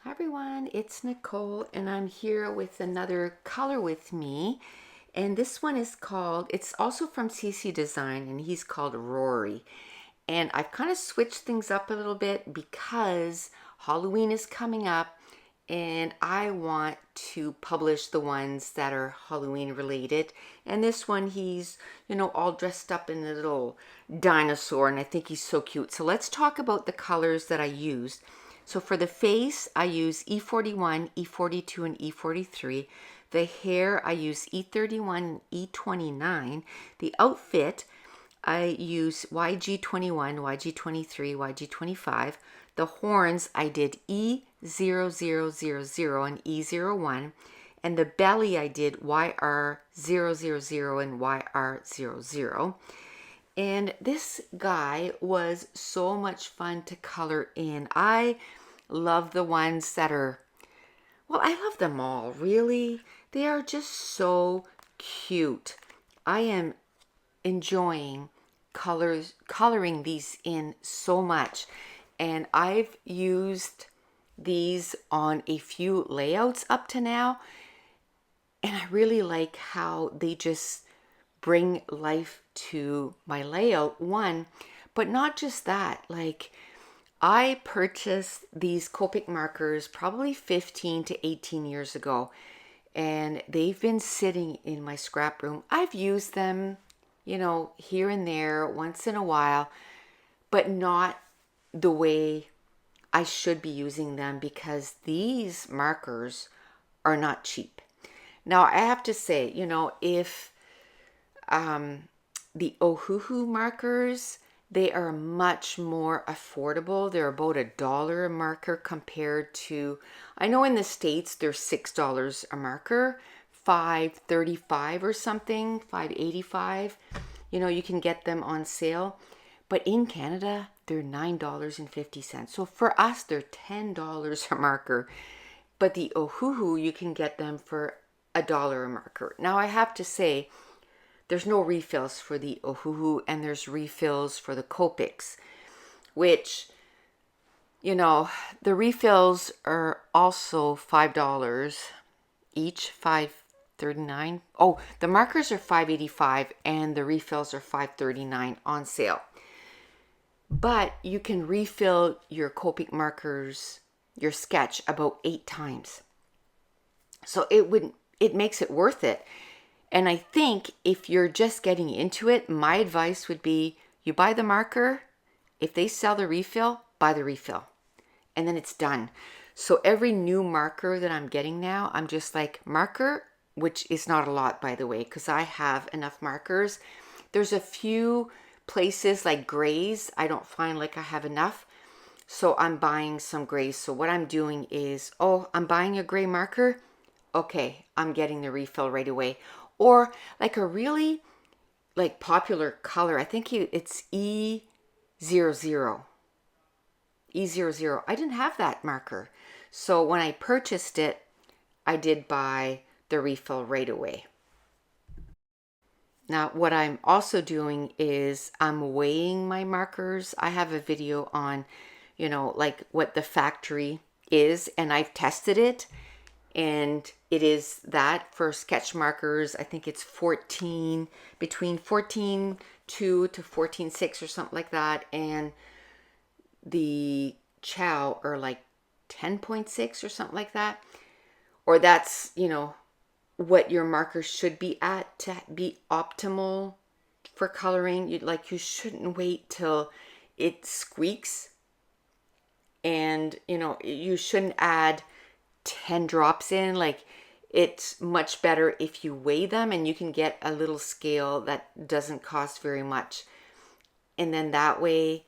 Hi everyone, it's Nicole and I'm here with another color with me, and this one is called, it's also from CC Design, and he's called Rory. And I've kind of switched things up a little bit because Halloween is coming up and I want to publish the ones that are Halloween related. And this one, he's, all dressed up in a little dinosaur, and I think he's so cute. So let's talk about the colors that I used. So for the face, I use E41, E42, and E43. The hair, I use E31 and E29. The outfit, I use YG21, YG23, YG25. The horns, I did E0000 and E01. And the belly, I did YR000 and YR00. And this guy was so much fun to color in. I love the ones that are, well, I love them all, really. They are just so cute. I am enjoying coloring these in so much. And I've used these on a few layouts up to now. And I really like how they just bring life to my layout, one. But not just that, like I purchased these Copic markers probably 15 to 18 years ago, and they've been sitting in my scrap room. I've used them, here and there once in a while, but not the way I should be using them, because these markers are not cheap. Now I have to say, if the Ohuhu markers, they are much more affordable. They're about $1 a marker compared to, I know in the States they're $6 a marker, $5.35 or something, $5.85. You can get them on sale. But in Canada, they're $9.50. So for us, they're $10 a marker. But the Ohuhu, you can get them for $1 a marker. Now I have to say, there's no refills for the Ohuhu, and there's refills for the Copics, which, the refills are also $5 each, $5.39. Oh, the markers are $5.85 and the refills are $5.39 on sale. But you can refill your Copic markers, your sketch, about 8 times. So it makes it worth it. And I think if you're just getting into it, my advice would be you buy the marker. If they sell the refill, buy the refill. And then it's done. So every new marker that I'm getting now, I'm just like, marker, which is not a lot, by the way, because I have enough markers. There's a few places like grays, I don't find like I have enough. So I'm buying some grays. So what I'm doing is, I'm buying a gray marker. Okay, I'm getting the refill right away. Or like a really popular color, I think it's E00. E00. I didn't have that marker. So when I purchased it, I did buy the refill right away. Now, what I'm also doing is I'm weighing my markers. I have a video on, like what the factory is, and I've tested it. And it is that for sketch markers, I think it's between 14.2 to 14.6 or something like that. And the chow are like 10.6 or something like that. Or that's, what your markers should be at to be optimal for coloring. You shouldn't wait till it squeaks. And, you shouldn't add 10 drops in. Like, it's much better if you weigh them, and you can get a little scale that doesn't cost very much. And then that way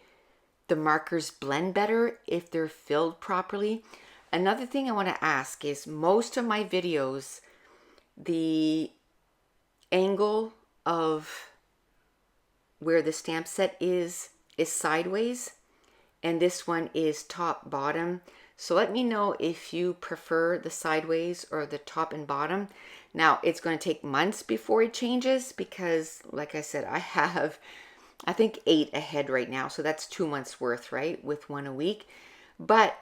the markers blend better if they're filled properly. Another thing I want to ask is, most of my videos, the angle of where the stamp set is sideways, and this one is top bottom. So let me know if you prefer the sideways or the top and bottom. Now, it's going to take months before it changes because, like I said, I have, I think, 8 ahead right now. So that's 2 months worth, right? With one a week. But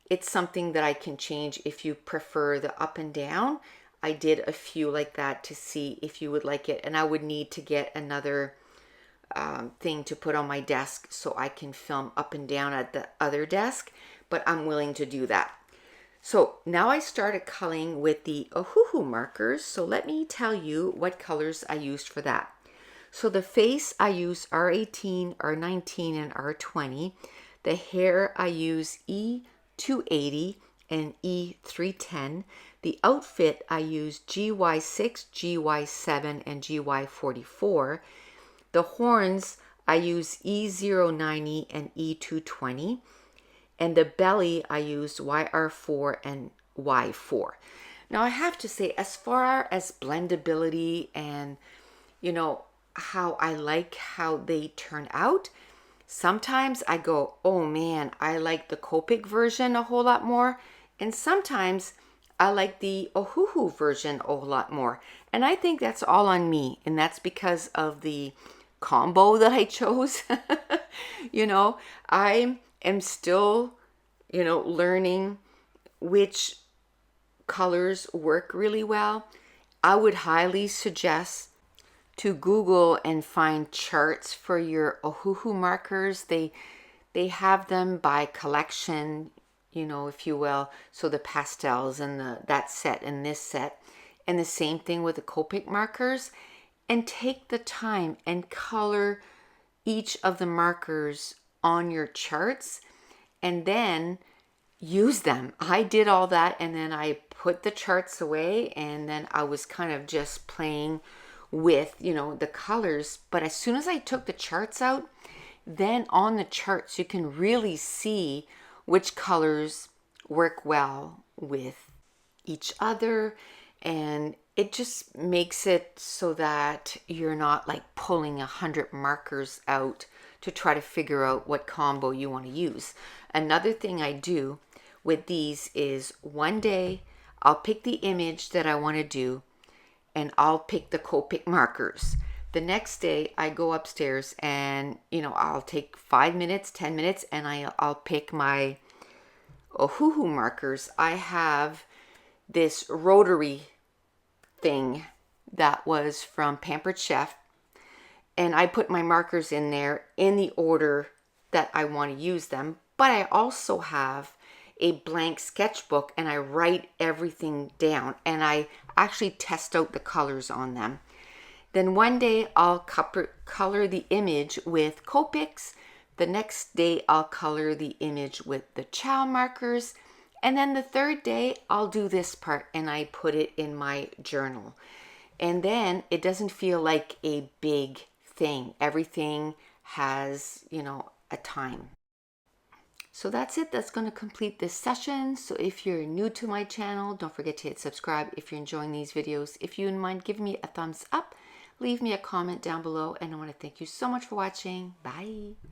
it's something that I can change if you prefer the up and down. I did a few like that to see if you would like it, and I would need to get another thing to put on my desk so I can film up and down at the other desk, but I'm willing to do that. So now I started coloring with the Ohuhu markers. So let me tell you what colors I used for that. So the face, I use R18, R19, and R20. The hair, I use E280 and E310. The outfit, I use GY6, GY7, and GY44. The horns, I use E090 and E220. And the belly, I used YR4 and Y4. Now I have to say, as far as blendability and, how I like how they turn out, sometimes I go, oh man, I like the Copic version a whole lot more. And sometimes I like the Ohuhu version a whole lot more. And I think that's all on me. And that's because of the combo that I chose. I am still, learning which colors work really well. I would highly suggest to Google and find charts for your Ohuhu markers. They have them by collection, if you will. So the pastels and that set and this set. And the same thing with the Copic markers. And take the time and color each of the markers on your charts and then use them. I did all that, and then I put the charts away, and then I was kind of just playing with, the colors. But as soon as I took the charts out, then on the charts you can really see which colors work well with each other, and it just makes it so that you're not like pulling 100 markers out to try to figure out what combo you want to use. Another thing I do with these is one day I'll pick the image that I want to do, and I'll pick the Copic markers. The next day I go upstairs and I'll take 5 minutes, 10 minutes, and I'll pick my Ohuhu markers. I have this rotary thing that was from Pampered Chef, and I put my markers in there in the order that I want to use them. But I also have a blank sketchbook, and I write everything down, and I actually test out the colors on them. Then one day I'll color the image with Copics. The next day I'll color the image with the Chow markers. And then the third day I'll do this part, and I put it in my journal. And then it doesn't feel like a big thing. Everything has, a time. So that's it. That's going to complete this session. So if you're new to my channel, don't forget to hit subscribe if you're enjoying these videos. If you wouldn't mind giving me a thumbs up, leave me a comment down below. And I want to thank you so much for watching. Bye.